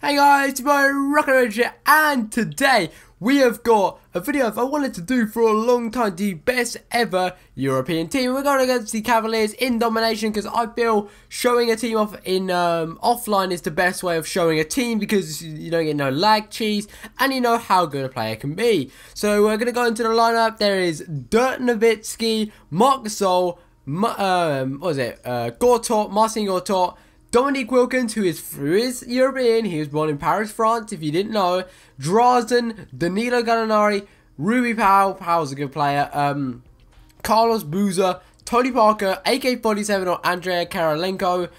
Hey guys, it's my Rocket Rage here, and today we have got a video I wanted to do for a long time, the best ever European team. We're going against the Cavaliers in domination because I feel showing a team off in offline is the best way of showing a team because you don't get no lag cheese and you know how good a player can be. So we're going to go into the lineup. There is Dirk Nowitzki, Marc Gasol, Gortat, Marcin Gortat, Dominique Wilkins, who is European. He was born in Paris, France, if you didn't know. Drazen, Danilo Gallinari, Rui Pau. Pau's a good player. Carlos Boozer, Tony Parker, AK-47 or Andrei Kirilenko,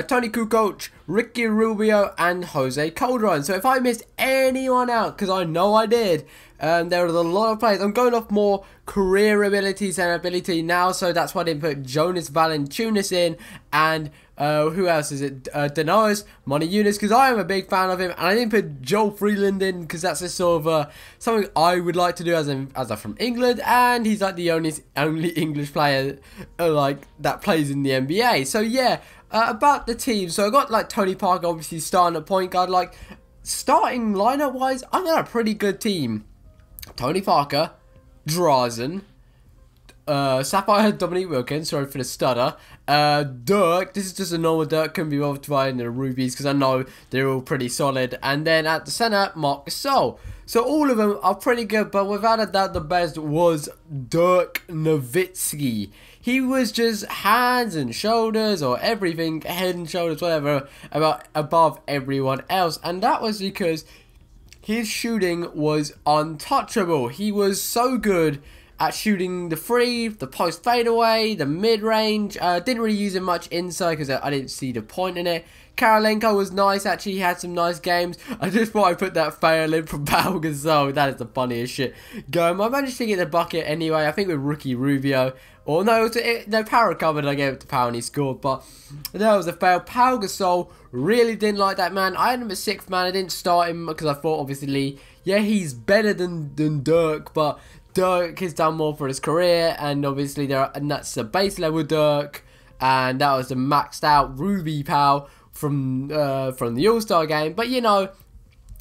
Toni Kukoc, Ricky Rubio, and Jose Calderon. So if I missed anyone out, because I know I did, there are a lot of players. I'm going off more career abilities and ability now, so that's why I didn't put Jonas Valanciunas in, and who else is it? Denois, Monty Eunice, because I am a big fan of him, and I didn't put Joel Freeland in because that's a sort of something I would like to do as I'm from England, and he's like the only English player like that plays in the NBA. So yeah, about the team. So I got like Tony Parker obviously starting at point guard. Like starting lineup wise, I got a pretty good team. Tony Parker, Drazen, Sapphire, Dominique Wilkins, sorry for the stutter. Dirk, this is just a normal Dirk, couldn't be bothered to buy in the rubies because I know they're all pretty solid. And then at the center, Marc Gasol. So all of them are pretty good, but without a doubt the best was Dirk Nowitzki. He was just hands and shoulders, or everything, head and shoulders, whatever, above everyone else. And that was because his shooting was untouchable. He was so good at shooting the free, the post fadeaway, the mid-range. Didn't really use him much inside because I didn't see the point in it. Kirilenko was nice, actually. He had some nice games. I just thought I'd put that fail in from Pau Gasol. That is the funniest shit going. I managed to get the bucket anyway, I think with Ricky Rubio. Or no, Pau recovered, I gave it to Pau and he scored. But that was a fail. Pau Gasol, really didn't like that man. I had him at 6th man. I didn't start him because I thought, obviously, yeah, he's better than Dirk, but Dirk has done more for his career, and obviously and that's the base level Dirk, and that was the maxed out Ruby Pau from the All-Star game. But you know,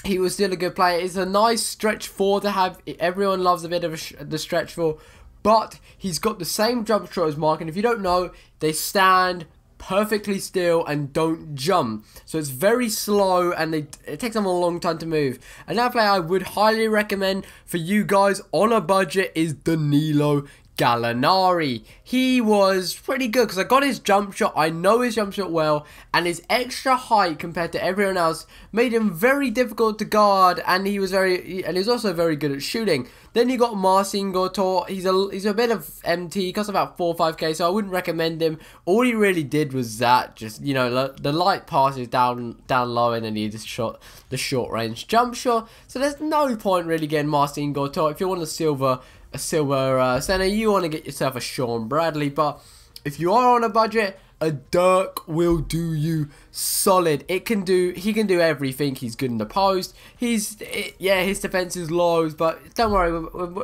he was still a good player. It's a nice stretch 4 to have. Everyone loves a bit of the stretch 4, but he's got the same jump shot as Mark, and if you don't know, they stand perfectly still and don't jump, so it's very slow and it takes them a long time to move. Another player I would highly recommend for you guys on a budget is Danilo Gallinari. He was pretty good because I got his jump shot. I know his jump shot well, and his extra height compared to everyone else made him very difficult to guard, and he was also very good at shooting. Then you got Marcin Gortat. He's a bit of MT. He costs about 4 or 5k, so I wouldn't recommend him. All he really did was that, just, you know, the light passes down low, and then he just shot the short range jump shot. So there's no point really getting Marcin Gortat if you want a silver center. You want to get yourself a Sean Bradley, but if you are on a budget, a Dirk will do you solid. He can do everything. He's good in the post. His defense is low, but don't worry,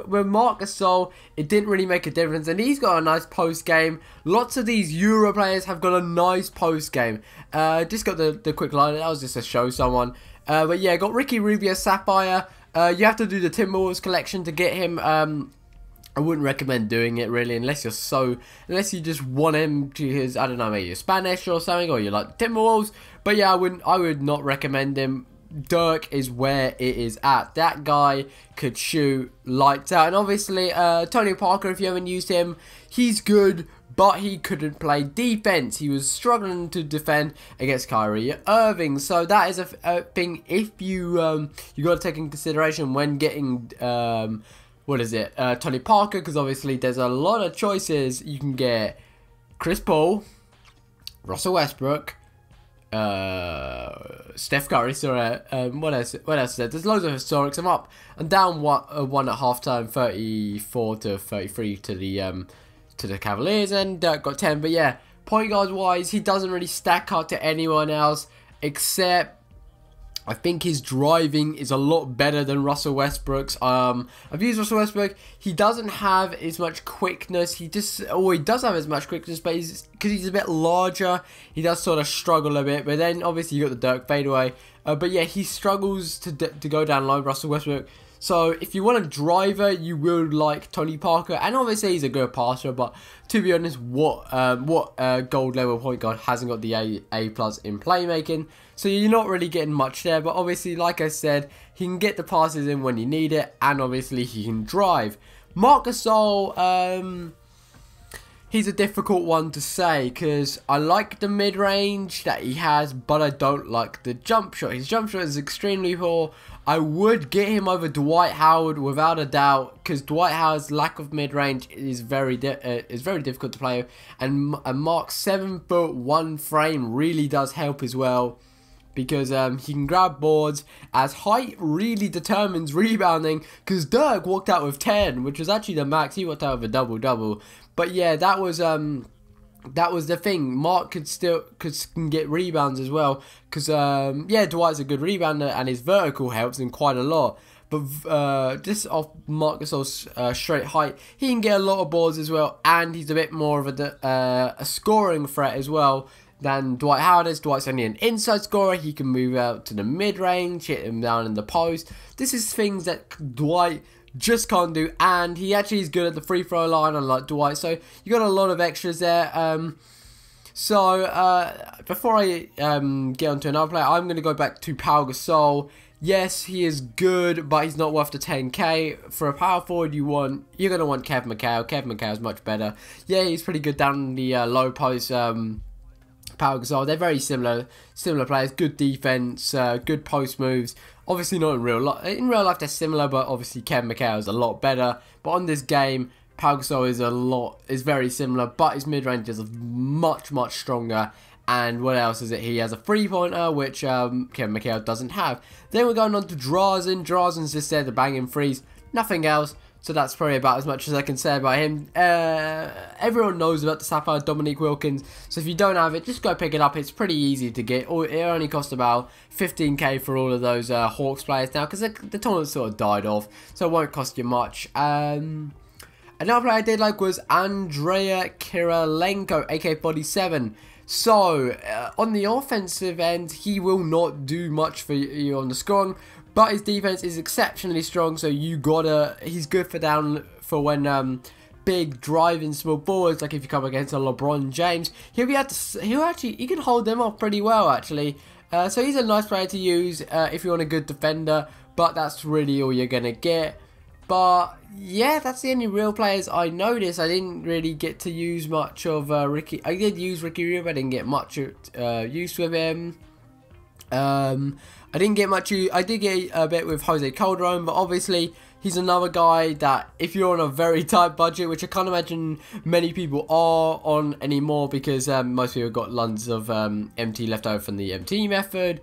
with Marc Gasol, it didn't really make a difference, and he's got a nice post game. Lots of these Euro players have got a nice post game. Just got the quick line. That was just to show someone. But yeah, got Ricky Rubio, Sapphire. You have to do the Timberwolves collection to get him. I wouldn't recommend doing it really unless you just want him to his, I don't know, maybe you're Spanish or something, or you like Timberwolves. But yeah, I would not recommend him. Dirk is where it is at. That guy could shoot lights out. And obviously, Tony Parker, if you haven't used him, he's good, but he couldn't play defense. He was struggling to defend against Kyrie Irving. So that is a thing if you got to take into consideration when getting Tony Parker, because obviously there's a lot of choices. You can get Chris Paul, Russell Westbrook, Steph Curry, sorry, what else is there? There's loads of historics. I'm up and down one at halftime, 34 to 33 to the Cavaliers, and got 10. But yeah, point guard wise, he doesn't really stack up to anyone else, except I think his driving is a lot better than Russell Westbrook's. I've used Russell Westbrook. He doesn't have as much quickness. He does have as much quickness, but he's because he's a bit larger, he does sort of struggle a bit. But then obviously you got the Dirk fadeaway. But yeah, he struggles to go down low, Russell Westbrook. So if you want a driver, you will like Tony Parker, and obviously he's a good passer. But to be honest, what gold level point guard hasn't got the A+ in playmaking? So you're not really getting much there. But obviously, like I said, he can get the passes in when you need it, and obviously he can drive. Marc Gasol, he's a difficult one to say because I like the mid-range that he has, but I don't like the jump shot. His jump shot is extremely poor. I would get him over Dwight Howard without a doubt, because Dwight Howard's lack of mid-range is very difficult to play with, and Mark's 7'1" frame really does help as well, because he can grab boards, as height really determines rebounding, because Dirk walked out with 10, which was actually the max. He walked out with a double-double. But yeah, that was the thing. Mark can get rebounds as well, because yeah, Dwight's a good rebounder and his vertical helps him quite a lot. But just off Marc Gasol's straight height, he can get a lot of boards as well, and he's a bit more of a scoring threat as well than Dwight Howard is. Dwight's only an inside scorer. He can move out to the mid-range, hit him down in the post. This is things that Dwight just can't do, and he actually is good at the free throw line, unlike Dwight. So you got a lot of extras there. Before I get on to another player, I'm going to go back to Pau Gasol. Yes, he is good, but he's not worth the 10k. For a power forward, you're going to want Kev McHale. Kev McHale is much better. Yeah, he's pretty good down the low post. Pau Gasol, they're very similar players. Good defense, good post moves. Obviously not in real life. In real life they're similar, but obviously Kevin McHale is a lot better. But on this game, Pau Gasol is very similar, but his mid range is much stronger. And what else is it? He has a 3-pointer, which Kevin McHale doesn't have. Then we're going on to Drazen. Drazen's just there to bang in threes, nothing else. So that's probably about as much as I can say about him. Everyone knows about the Sapphire Dominique Wilkins. So if you don't have it, just go pick it up. It's pretty easy to get. It only cost about 15k for all of those Hawks players now, because the tournament sort of died off. So it won't cost you much. Another player I did like was Andrea Kirilenko, AK-47. So, on the offensive end, he will not do much for you on the scoring, but his defense is exceptionally strong, so he's good for when big driving small forwards, like if you come against a LeBron James, he can hold them off pretty well, actually. So he's a nice player to use if you want a good defender, but that's really all you're going to get. But yeah, that's the only real players I noticed. I didn't really get to use much of Ricky. I did use Ricky Rubio, I didn't get much use with him. I didn't get much use. I did get a bit with Jose Calderon, but obviously he's another guy that if you're on a very tight budget, which I can't imagine many people are on anymore, because most people got loads of MT left over from the MT method.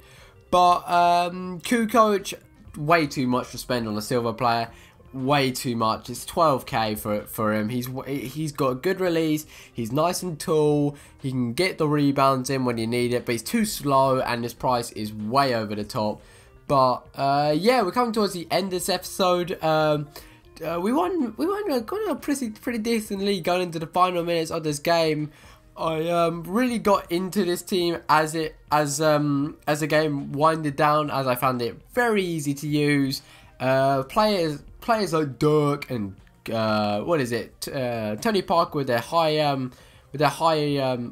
But Kukoc, way too much to spend on a silver player. Way too much. It's 12k for him. He's got a good release. He's nice and tall. He can get the rebounds in when you need it, but he's too slow, and his price is way over the top. But yeah, we're coming towards the end of this episode. We won a pretty decently going into the final minutes of this game. I really got into this team as the game winded down, as I found it very easy to use. Players like Dirk and Tony Parker with their high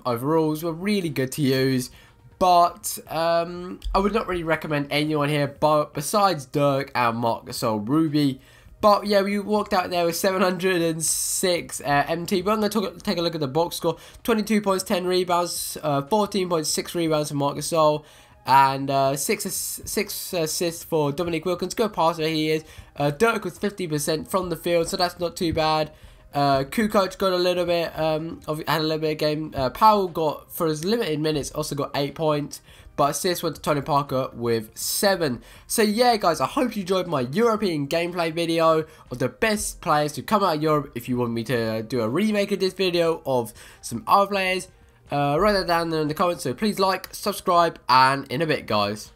overalls were really good to use, but I would not really recommend anyone here besides Dirk and Marc Gasol Ruby. But yeah, we walked out there with 706 MT. But I'm going to take a look at the box score. 22 points, 10 rebounds, 14.6 rebounds for Marc Gasol, and 6 assists for Dominique Wilkins. Good passer he is. Dirk was 50% from the field, so that's not too bad. Kukoc got a little bit, had a little bit of game. Powell got, for his limited minutes, also got 8 points. But assists went to Tony Parker with 7. So yeah, guys, I hope you enjoyed my European gameplay video of the best players to come out of Europe. If you want me to do a remake of this video of some other players, write that down there in the comments. So please like, subscribe, and in a bit, guys.